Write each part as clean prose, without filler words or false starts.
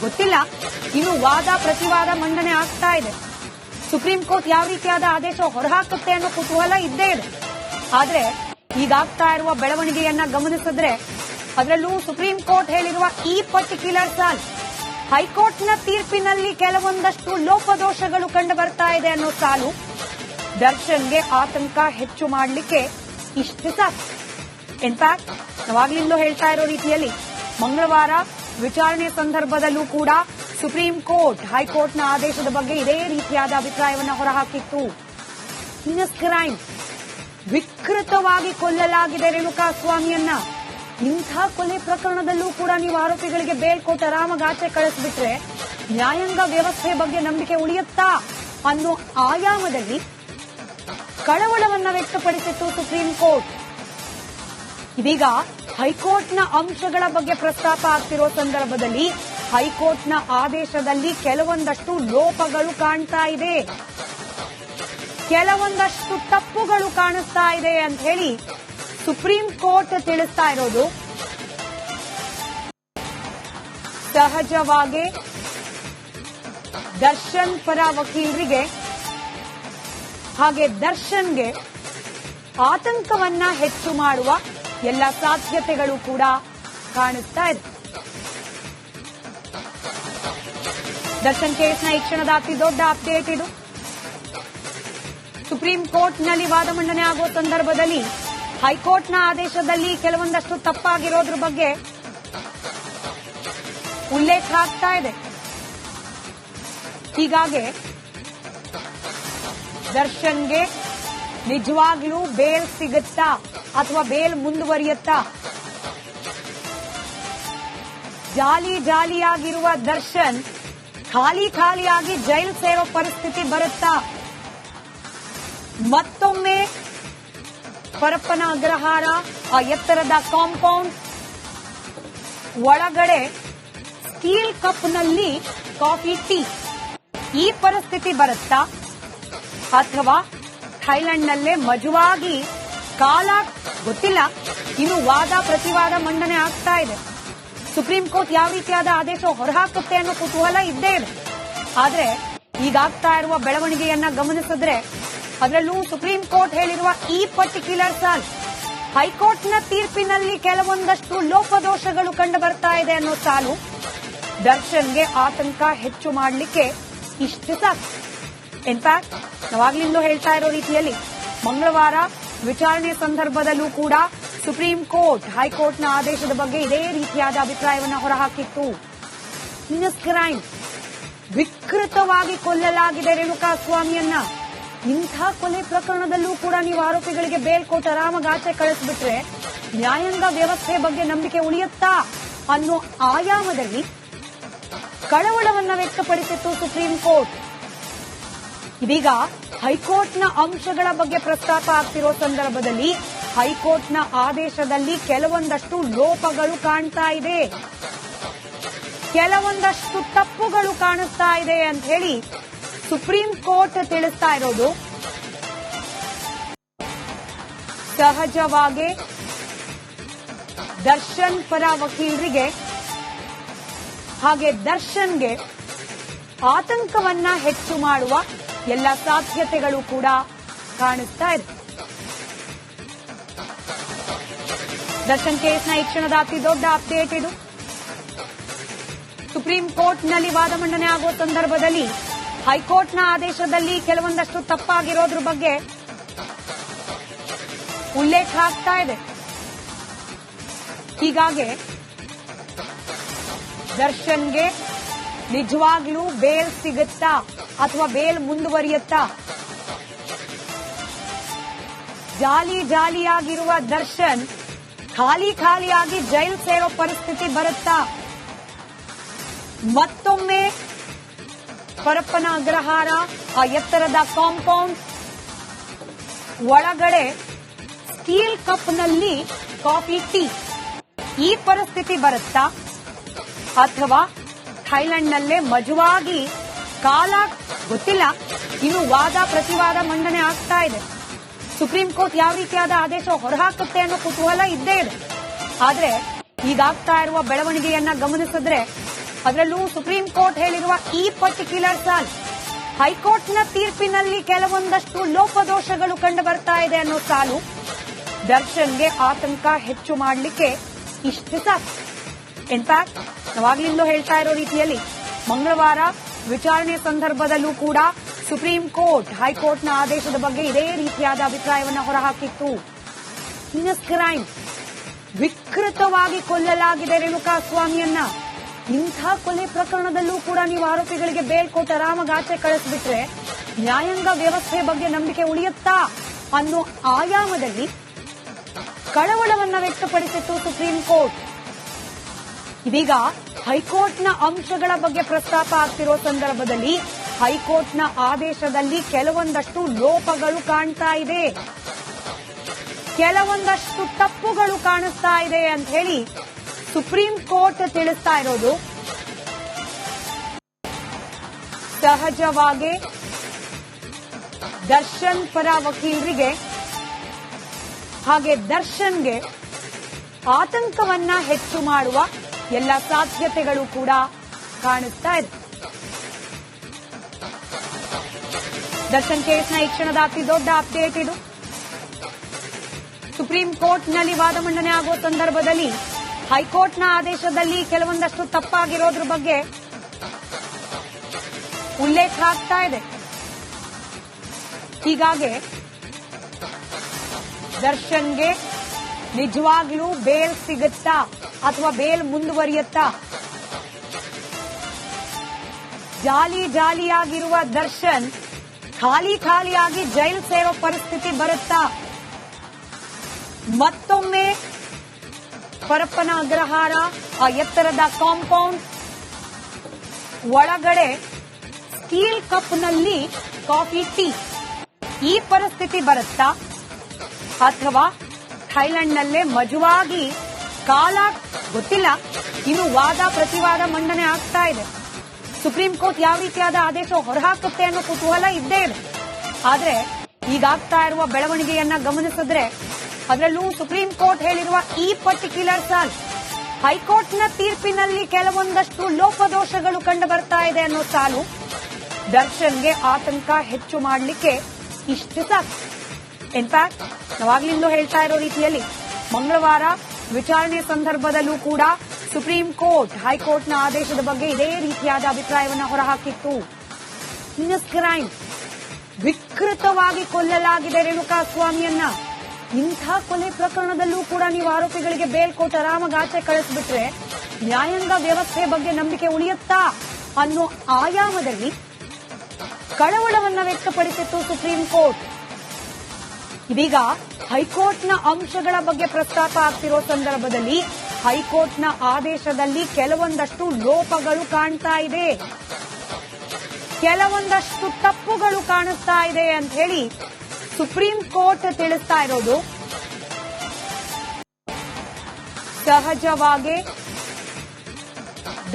ಗೊತ್ತಿಲ್ಲ. ಇನ್ನು ವಾದ ಪ್ರತಿವಾದ ಮಂಡನೆ ಆಗ್ತಾ ಇದೆ. ಸುಪ್ರೀಂ ಕೋರ್ಟ್ ಯಾವ ರೀತಿಯಾದ ಆದೇಶ ಹೊರಹಾಕುತ್ತೆ ಅನ್ನೋ ಕುತೂಹಲ ಇದ್ದೇ ಇದೆ. ಆದ್ರೆ ಈಗಾಗ್ತಾ ಇರುವ ಬೆಳವಣಿಗೆಯನ್ನ ಗಮನಿಸಿದ್ರೆ ಅದರಲ್ಲೂ ಸುಪ್ರೀಂ ಕೋರ್ಟ್ ಹೇಳಿರುವ ಈ ಪರ್ಟಿಕ್ಯುಲರ್ ಸಾಲ್ ಹೈಕೋರ್ಟ್ನ ತೀರ್ಪಿನಲ್ಲಿ ಕೆಲವೊಂದಷ್ಟು ಲೋಪದೋಷಗಳು ಕಂಡು ಬರ್ತಾ ಇದೆ ಅನ್ನೋ ಸಾಲು ದರ್ಶನ್ಗೆ ಆತಂಕ ಹೆಚ್ಚು ಮಾಡಲಿಕ್ಕೆ ಇಷ್ಟು ಸಾಕು. ಇನ್ಫ್ಯಾಕ್ಟ್ ನಾವಾಗ್ಲಿಂದಲೂ ಹೇಳ್ತಾ ಇರೋ ರೀತಿಯಲ್ಲಿ ಮಂಗಳವಾರ ವಿಚಾರಣೆ ಸಂದರ್ಭದಲ್ಲೂ ಕೂಡ ಸುಪ್ರೀಂ ಕೋರ್ಟ್ ಹೈಕೋರ್ಟ್ನ ಆದೇಶದ ಬಗ್ಗೆ ಇದೇ ರೀತಿಯಾದ ಅಭಿಪ್ರಾಯವನ್ನು ಹೊರಹಾಕಿತ್ತು. Heinous crime, ವಿಕೃತವಾಗಿ ಕೊಲ್ಲಲಾಗಿದೆ ರೇಣುಕಾಸ್ವಾಮಿಯನ್ನ. ಇಂಥ ಕೊಲೆ ಪ್ರಕರಣದಲ್ಲೂ ಕೂಡ ನೀವು ಆರೋಪಿಗಳಿಗೆ ಬೇಲ್ ಕೊಟ್ಟು ಆರಾಮಾಗಿ ಆಚೆ ಕಳಿಸ್ಬಿಟ್ರೆ ನ್ಯಾಯಾಂಗ ವ್ಯವಸ್ಥೆ ಬಗ್ಗೆ ನಂಬಿಕೆ ಉಳಿಯುತ್ತಾ ಅನ್ನೋ ಆಯಾಮದಲ್ಲಿ ಕಳವಳವನ್ನ ವ್ಯಕ್ತಪಡಿಸಿತ್ತು ಸುಪ್ರೀಂ ಕೋರ್ಟ್. ಇದೀಗ ಹೈಕೋರ್ಟ್ನ ಅಂಶಗಳ ಬಗ್ಗೆ ಪ್ರಸ್ತಾಪ ಆಗ್ತಿರೋ ಸಂದರ್ಭದಲ್ಲಿ ಹೈಕೋರ್ಟ್ನ ಆದೇಶದಲ್ಲಿ ಕೆಲವೊಂದಷ್ಟು ಲೋಪಗಳು ಕಾಣ್ತಾ ಇದೆ, ಕೆಲವೊಂದಷ್ಟು ತಪ್ಪುಗಳು ಕಾಣಿಸ್ತಾ ಇದೆ ಅಂತ ಹೇಳಿ ಸುಪ್ರೀಂ ಕೋರ್ಟ್ ತಿಳಿಸ್ತಾ ಇರೋದು. ಸಹಜವಾಗಿ ದರ್ಶನ್ ಪರ ವಕೀಲರಿಗೆ ಹಾಗೆ ದರ್ಶನ್ಗೆ ಆತಂಕವನ್ನ ಹೆಚ್ಚು ಮಾಡುವ ಎಲ್ಲ ಸಾಧ್ಯತೆಗಳು ಕೂಡ ಕಾಣಿಸ್ತಾ ಇದೆ. ದರ್ಶನ್ ಕೇಸ್ನ ಈ ಕ್ಷಣದ ಅತಿ ದೊಡ್ಡ ಅಪ್ಡೇಟ್ ಇದು. ಸುಪ್ರೀಂ ಕೋರ್ಟ್ನಲ್ಲಿ ವಾದ ಮಂಡನೆ ಆಗುವ ಸಂದರ್ಭದಲ್ಲಿ ಹೈಕೋರ್ಟ್ನ ಆದೇಶದಲ್ಲಿ ಕೆಲವೊಂದಷ್ಟು ತಪ್ಪಾಗಿರೋದ್ರ ಬಗ್ಗೆ ಉಲ್ಲೇಖ ಆಗ್ತಾ ಇದೆ. ಹೀಗಾಗಿ ದರ್ಶನ್ಗೆ ನಿಜವಾಗ್ಲೂ ಬೇಲ್ ಸಿಗುತ್ತಾ ಅಥವಾ ಬೇಲ್ ಮುಂದುವರಿಯುತ್ತಾ? ಜಾಲಿಯಾಗಿರುವ ದರ್ಶನ್ ಖಾಲಿಯಾಗಿ ಜೈಲು ಸೇರೋ ಪರಿಸ್ಥಿತಿ ಬರುತ್ತಾ? ಮತ್ತೊಮ್ಮೆ ಪರಪ್ಪನ ಅಗ್ರಹಾರ ಆ ಎತ್ತರದ ಕಾಂಪೌಂಡ್ ಒಳಗಡೆ ಸ್ಟೀಲ್ ಕಪ್ನಲ್ಲಿ ಕಾಫಿ ಟೀ ಈ ಪರಿಸ್ಥಿತಿ ಬರುತ್ತಾ? ಅಥವಾ ಥೈಲ್ಯಾಂಡ್ನಲ್ಲೇ ಮಜವಾಗಿ ಕಾಲ ಗೊತ್ತಿಲ್ಲ. ಇನ್ನು ವಾದ ಪ್ರತಿವಾದ ಮಂಡನೆ ಆಗ್ತಾ ಇದೆ. ಸುಪ್ರೀಂ ಕೋರ್ಟ್ ಯಾವ ರೀತಿಯಾದ ಆದೇಶ ಹೊರಹಾಕುತ್ತೆ ಅನ್ನೋ ಕುತೂಹಲ ಇದ್ದೇ ಇದೆ. ಆದ್ರೆ ಈಗಾಗ್ತಾ ಇರುವ ಬೆಳವಣಿಗೆಯನ್ನ ಗಮನಿಸಿದ್ರೆ ಅದರಲ್ಲೂ ಸುಪ್ರೀಂ ಕೋರ್ಟ್ ಹೇಳಿರುವ ಈ ಪರ್ಟಿಕ್ಯುಲರ್ ಸಾಲ್ ಹೈಕೋರ್ಟ್ನ ತೀರ್ಪಿನಲ್ಲಿ ಕೆಲವೊಂದಷ್ಟು ಲೋಪದೋಷಗಳು ಕಂಡು ಬರ್ತಾ ಇದೆ ಅನ್ನೋ ಸಾಲು ದರ್ಶನ್ಗೆ ಆತಂಕ ಹೆಚ್ಚು ಮಾಡಲಿಕ್ಕೆ ಇಷ್ಟು ಸಾಕು. ಇನ್ಫ್ಯಾಕ್ಟ್ ನಾವಾಗ್ಲಿಂದಲೂ ಹೇಳ್ತಾ ಇರೋ ರೀತಿಯಲ್ಲಿ ಮಂಗಳವಾರ ವಿಚಾರಣೆ ಸಂದರ್ಭದಲ್ಲೂ ಕೂಡ ಸುಪ್ರೀಂ ಕೋರ್ಟ್ ಹೈಕೋರ್ಟ್ನ ಆದೇಶದ ಬಗ್ಗೆ ಇದೇ ರೀತಿಯಾದ ಅಭಿಪ್ರಾಯವನ್ನು ಹೊರಹಾಕಿತ್ತು. Heinous crime, ವಿಕೃತವಾಗಿ ಕೊಲ್ಲಲಾಗಿದೆ ರೇಣುಕಾಸ್ವಾಮಿಯನ್ನ. ಇಂಥ ಕೊಲೆ ಪ್ರಕರಣದಲ್ಲೂ ಕೂಡ ನೀವು ಆರೋಪಿಗಳಿಗೆ ಬೇಲ್ ಕೊಟ್ಟು ಆರಾಮಾಗಿ ಆಚೆ ಕಳಿಸ್ಬಿಟ್ರೆ ನ್ಯಾಯಾಂಗ ವ್ಯವಸ್ಥೆ ಬಗ್ಗೆ ನಂಬಿಕೆ ಉಳಿಯುತ್ತಾ ಅನ್ನೋ ಆಯಾಮದಲ್ಲಿ ಕಳವಳವನ್ನ ವ್ಯಕ್ತಪಡಿಸಿತ್ತು ಸುಪ್ರೀಂ ಕೋರ್ಟ್. ಇದೀಗ ಹೈಕೋರ್ಟ್ನ ಅಂಶಗಳ ಬಗ್ಗೆ ಪ್ರಸ್ತಾಪ ಆಗ್ತಿರೋ ಸಂದರ್ಭದಲ್ಲಿ ಹೈಕೋರ್ಟ್ನ ಆದೇಶದಲ್ಲಿ ಕೆಲವೊಂದಷ್ಟು ಲೋಪಗಳು ಕಾಣ್ತಾ ಇದೆ, ಕೆಲವೊಂದಷ್ಟು ತಪ್ಪುಗಳು ಕಾಣಿಸ್ತಾ ಇದೆ ಅಂತ ಹೇಳಿ ಸುಪ್ರೀಂ ಕೋರ್ಟ್ ತಿಳಿಸ್ತಾ ಇರೋದು. ಸಹಜವಾಗಿ ದರ್ಶನ್ ಪರ ವಕೀಲರಿಗೆ ಹಾಗೆ ದರ್ಶನ್ಗೆ ಆತಂಕವನ್ನ ಹೆಚ್ಚು ಮಾಡುವ ಎಲ್ಲ ಸಾಧ್ಯತೆಗಳು ಕೂಡ ಕಾಣಿಸ್ತಾ ಇದೆ. ದರ್ಶನ್ ಕೇಸ್ನ ಈ ಕ್ಷಣದ ಅತಿ ದೊಡ್ಡ ಅಪ್ಡೇಟ್ ಇದು. ಸುಪ್ರೀಂ ಕೋರ್ಟ್ನಲ್ಲಿ ವಾದ ಮಂಡನೆ ಆಗುವ ಸಂದರ್ಭದಲ್ಲಿ ಹೈಕೋರ್ಟ್ನ ಆದೇಶದಲ್ಲಿ ಕೆಲವೊಂದಷ್ಟು ತಪ್ಪಾಗಿರೋದ್ರ ಬಗ್ಗೆ ಉಲ್ಲೇಖ ಆಗ್ತಾ ಇದೆ. ಹೀಗಾಗಿ ದರ್ಶನ್ಗೆ ನಿಜವಾಗ್ಲೂ ಬೇಲ್ ಸಿಗುತ್ತಾ ಅಥವಾ ಬೇಲ್ ಮುಂದುವರಿಯುತ್ತಾ? ಜಾಲಿಯಾಗಿರುವ ದರ್ಶನ್ ಖಾಲಿಯಾಗಿ ಜೈಲು ಸೇರೋ ಪರಿಸ್ಥಿತಿ ಬರುತ್ತಾ? ಮತ್ತೊಮ್ಮೆ ಪರಪ್ಪನ ಅಗ್ರಹಾರ ಆ ಎತ್ತರದ ಕಾಂಪೌಂಡ್ ಒಳಗಡೆ ಸ್ಟೀಲ್ ಕಪ್ನಲ್ಲಿ ಕಾಫಿ ಟೀ ಈ ಪರಿಸ್ಥಿತಿ ಬರುತ್ತಾ? ಅಥವಾ ಥೈಲ್ಯಾಂಡ್ನಲ್ಲೇ ಮಜವಾಗಿ ಕಾಲ ಗೊತ್ತಿಲ್ಲ. ಇನ್ನು ವಾದ ಪ್ರತಿವಾದ ಮಂಡನೆ ಆಗ್ತಾ ಇದೆ. ಸುಪ್ರೀಂ ಕೋರ್ಟ್ ಯಾವ ರೀತಿಯಾದ ಆದೇಶ ಹೊರಹಾಕುತ್ತೆ ಅನ್ನೋ ಕುತೂಹಲ ಇದ್ದೇ ಇದೆ. ಆದ್ರೆ ಈಗಾಗ್ತಾ ಇರುವ ಬೆಳವಣಿಗೆಯನ್ನ ಗಮನಿಸಿದ್ರೆ ಅದರಲ್ಲೂ ಸುಪ್ರೀಂ ಕೋರ್ಟ್ ಹೇಳಿರುವ ಈ ಪರ್ಟಿಕ್ಯುಲರ್ ಸಾಲ್ ಹೈಕೋರ್ಟ್ನ ತೀರ್ಪಿನಲ್ಲಿ ಕೆಲವೊಂದಷ್ಟು ಲೋಪದೋಷಗಳು ಕಂಡು ಬರ್ತಾ ಇದೆ ಅನ್ನೋ ಸಾಲು ದರ್ಶನ್ಗೆ ಆತಂಕ ಹೆಚ್ಚು ಮಾಡಲಿಕ್ಕೆ ಇಷ್ಟು ಸಾಕು. ಇನ್ಫ್ಯಾಕ್ಟ್ ನಾವಾಗ್ಲಿಂದಲೂ ಹೇಳ್ತಾ ಇರೋ ರೀತಿಯಲ್ಲಿ ಮಂಗಳವಾರ ವಿಚಾರಣೆ ಸಂದರ್ಭದಲ್ಲೂ ಕೂಡ ಸುಪ್ರೀಂ ಕೋರ್ಟ್ ಹೈಕೋರ್ಟ್ನ ಆದೇಶದ ಬಗ್ಗೆ ಇದೇ ರೀತಿಯಾದ ಅಭಿಪ್ರಾಯವನ್ನು ಹೊರಹಾಕಿತ್ತು. Heinous crime, ವಿಕೃತವಾಗಿ ಕೊಲ್ಲಲಾಗಿದೆ ರೇಣುಕಾಸ್ವಾಮಿಯನ್ನ. ಇಂಥ ಕೊಲೆ ಪ್ರಕರಣದಲ್ಲೂ ಕೂಡ ನೀವು ಆರೋಪಿಗಳಿಗೆ ಬೇಲ್ ಕೊಟ್ಟು ಆರಾಮಾಗಿ ಆಚೆ ಕಳಿಸ್ಬಿಟ್ರೆ ನ್ಯಾಯಾಂಗ ವ್ಯವಸ್ಥೆ ಬಗ್ಗೆ ನಂಬಿಕೆ ಉಳಿಯುತ್ತಾ ಅನ್ನೋ ಆಯಾಮದಲ್ಲಿ ಕಳವಳವನ್ನ ವ್ಯಕ್ತಪಡಿಸಿತ್ತು ಸುಪ್ರೀಂ ಕೋರ್ಟ್. ಇದೀಗ ಹೈಕೋರ್ಟ್ನ ಅಂಶಗಳ ಬಗ್ಗೆ ಪ್ರಸ್ತಾಪ ಆಗ್ತಿರೋ ಸಂದರ್ಭದಲ್ಲಿ ಹೈಕೋರ್ಟ್ನ ಆದೇಶದಲ್ಲಿ ಕೆಲವೊಂದಷ್ಟು ಲೋಪಗಳು ಕಾಣ್ತಾ ಇದೆ, ಕೆಲವೊಂದಷ್ಟು ತಪ್ಪುಗಳು ಕಾಣಿಸ್ತಾ ಇದೆ ಅಂತ ಹೇಳಿ ಸುಪ್ರೀಂ ಕೋರ್ಟ್ ತಿಳಿಸ್ತಾ ಇರೋದು. ಸಹಜವಾಗಿ ದರ್ಶನ್ ಪರ ವಕೀಲರಿಗೆ ಹಾಗೆ ದರ್ಶನ್ಗೆ ಆತಂಕವನ್ನ ಹೆಚ್ಚು ಮಾಡುವ ಎಲ್ಲ ಸಾಧ್ಯತೆಗಳು ಕೂಡ ಕಾಣಿಸ್ತಾ ಇದೆ. ದರ್ಶನ್ ಕೇಸ್ನ ಈ ಕ್ಷಣದ ಅತಿ ದೊಡ್ಡ ಅಪ್ಡೇಟ್ ಇದು. ಸುಪ್ರೀಂ ಕೋರ್ಟ್ನಲ್ಲಿ ವಾದ ಮಂಡನೆ ಆಗುವ ಸಂದರ್ಭದಲ್ಲಿ ಹೈಕೋರ್ಟ್ನ ಆದೇಶದಲ್ಲಿ ಕೆಲವೊಂದಷ್ಟು ತಪ್ಪಾಗಿರೋದ್ರ ಬಗ್ಗೆ ಉಲ್ಲೇಖ ಆಗ್ತಾ ಇದೆ. ಹೀಗಾಗಿ ದರ್ಶನ್ಗೆ ನಿಜವಾಗ್ಲೂ ಬೇಲ್ ಸಿಗುತ್ತಾ ಅಥವಾ ಬೇಲ್ ಮುಂದುವರಿಯುತ್ತಾ? ಜಾಲಿಯಾಗಿರುವ ದರ್ಶನ್ ಖಾಲಿಯಾಗಿ ಜೈಲು ಸೇರೋ ಪರಿಸ್ಥಿತಿ ಬರುತ್ತಾ? ಮತ್ತೊಮ್ಮೆ ಪರಪ್ಪನ ಅಗ್ರಹಾರ, ಆ ಎತ್ತರದ ಕಾಂಪೌಂಡ್ ಒಳಗಡೆ ಸ್ಟೀಲ್ ಕಪ್ನಲ್ಲಿ ಕಾಫಿ, ಟೀ, ಈ ಪರಿಸ್ಥಿತಿ ಬರುತ್ತಾ? ಅಥವಾ ಥೈಲ್ಯಾಂಡ್ನಲ್ಲೇ ಮಜವಾಗಿ ಕಾಲ ಗೊತ್ತಿಲ್ಲ. ಇನ್ನು ವಾದ ಪ್ರತಿವಾದ ಮಂಡನೆ ಆಗ್ತಾ ಇದೆ. ಸುಪ್ರೀಂ ಕೋರ್ಟ್ ಯಾವ ರೀತಿಯಾದ ಆದೇಶ ಹೊರಹಾಕುತ್ತೆ ಅನ್ನೋ ಕುತೂಹಲ ಇದ್ದೇ ಇದೆ. ಆದ್ರೆ ಈಗಾಗ್ತಾ ಇರುವ ಬೆಳವಣಿಗೆಯನ್ನ ಗಮನಿಸಿದ್ರೆ ಅದರಲ್ಲೂ ಸುಪ್ರೀಂ ಕೋರ್ಟ್ ಹೇಳಿರುವ ಈ ಪರ್ಟಿಕ್ಯುಲರ್ ಸಾಲ್ ಹೈಕೋರ್ಟ್ನ ತೀರ್ಪಿನಲ್ಲಿ ಕೆಲವೊಂದಷ್ಟು ಲೋಪದೋಷಗಳು ಕಂಡು ಬರ್ತಾ ಇದೆ ಅನ್ನೋ ಸಾಲು ದರ್ಶನ್ಗೆ ಆತಂಕ ಹೆಚ್ಚು ಮಾಡಲಿಕ್ಕೆ ಇಷ್ಟು ಸಾಕು. ಇನ್ಫ್ಯಾಕ್ಟ್ ನಾವಾಗ್ಲಿಂದಲೂ ಹೇಳ್ತಾ ಇರೋ ರೀತಿಯಲ್ಲಿ ಮಂಗಳವಾರ ವಿಚಾರಣೆ ಸಂದರ್ಭದಲ್ಲೂ ಕೂಡ ಸುಪ್ರೀಂ ಕೋರ್ಟ್ ಹೈಕೋರ್ಟ್ನ ಆದೇಶದ ಬಗ್ಗೆ ಇದೇ ರೀತಿಯಾದ ಅಭಿಪ್ರಾಯವನ್ನು ಹೊರಹಾಕಿತ್ತು. Heinous crime, ವಿಕೃತವಾಗಿ ಕೊಲ್ಲಲಾಗಿದೆ ರೇಣುಕಾಸ್ವಾಮಿಯನ್ನ. ಇಂಥ ಕೊಲೆ ಪ್ರಕರಣದಲ್ಲೂ ಕೂಡ ನೀವು ಆರೋಪಿಗಳಿಗೆ ಬೇಲ್ ಕೊಟ್ಟು ಆರಾಮಾಗಿ ಆಚೆ ಕಳಿಸ್ಬಿಟ್ರೆ ನ್ಯಾಯಾಂಗ ವ್ಯವಸ್ಥೆ ಬಗ್ಗೆ ನಂಬಿಕೆ ಉಳಿಯುತ್ತಾ ಅನ್ನೋ ಆಯಾಮದಲ್ಲಿ ಕಳವಳವನ್ನ ವ್ಯಕ್ತಪಡಿಸಿತ್ತು ಸುಪ್ರೀಂ ಕೋರ್ಟ್. ಇದೀಗ ಹೈಕೋರ್ಟ್ನ ಅಂಶಗಳ ಬಗ್ಗೆ ಪ್ರಸ್ತಾಪ ಆಗ್ತಿರೋ ಸಂದರ್ಭದಲ್ಲಿ ಹೈಕೋರ್ಟ್ನ ಆದೇಶದಲ್ಲಿ ಕೆಲವೊಂದಷ್ಟು ಲೋಪಗಳು ಕಾಣ್ತಾ ಇದೆ, ಕೆಲವೊಂದಷ್ಟು ತಪ್ಪುಗಳು ಕಾಣಿಸ್ತಾ ಇದೆ ಅಂತ ಹೇಳಿ ಸುಪ್ರೀಂ ಕೋರ್ಟ್ ತಿಳಿಸ್ತಾ ಇರೋದು. ಸಹಜವಾಗಿ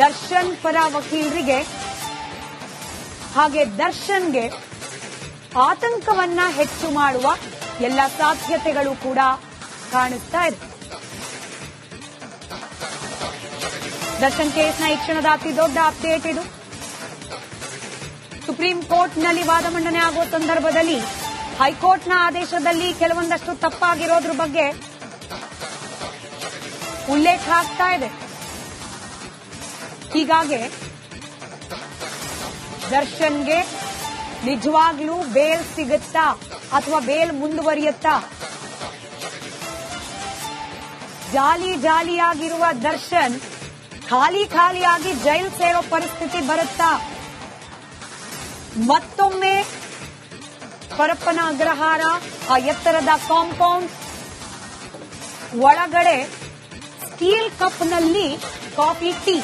ದರ್ಶನ್ ಪರ ವಕೀಲರಿಗೆ ಹಾಗೆ ದರ್ಶನ್ಗೆ ಆತಂಕವನ್ನ ಹೆಚ್ಚು ಮಾಡುವ ಎಲ್ಲ ಸಾಧ್ಯತೆಗಳು ಕೂಡ ಕಾಣಿಸ್ತಾ ಇದೆ. ದರ್ಶನ್ ಕೇಸ್ನ ಈ ಕ್ಷಣದ ಅತಿ ದೊಡ್ಡ ಅಪ್ಡೇಟ್ ಇದು. ಸುಪ್ರೀಂ ಕೋರ್ಟ್ನಲ್ಲಿ ವಾದ ಮಂಡನೆ ಆಗುವ ಸಂದರ್ಭದಲ್ಲಿ ಹೈಕೋರ್ಟ್ನ ಆದೇಶದಲ್ಲಿ ಕೆಲವೊಂದಷ್ಟು ತಪ್ಪಾಗಿರೋದ್ರ ಬಗ್ಗೆ ಉಲ್ಲೇಖ ಆಗ್ತಾ ಇದೆ. ಹೀಗಾಗಿ ದರ್ಶನ್ಗೆ ನಿಜವಾಗ್ಲೂ ಬೇಲ್ ಸಿಗುತ್ತಾ ಅಥವಾ ಬೇಲ್ ಮುಂದುವರಿಯುತ್ತಾ? ಜಾಲಿಯಾಗಿರುವ ದರ್ಶನ್ ಖಾಲಿಯಾಗಿ ಜೈಲು ಸೇರೋ ಪರಿಸ್ಥಿತಿ ಬರುತ್ತಾ? ಮತ್ತೊಮ್ಮೆ ಪರಪ್ಪನ ಅಗ್ರಹಾರ, ಆ ಎತ್ತರದ ಕಾಂಪೌಂಡ್ ಒಳಗಡೆ ಸ್ಟೀಲ್ ಕಪ್ನಲ್ಲಿ ಕಾಫಿ, ಟೀ,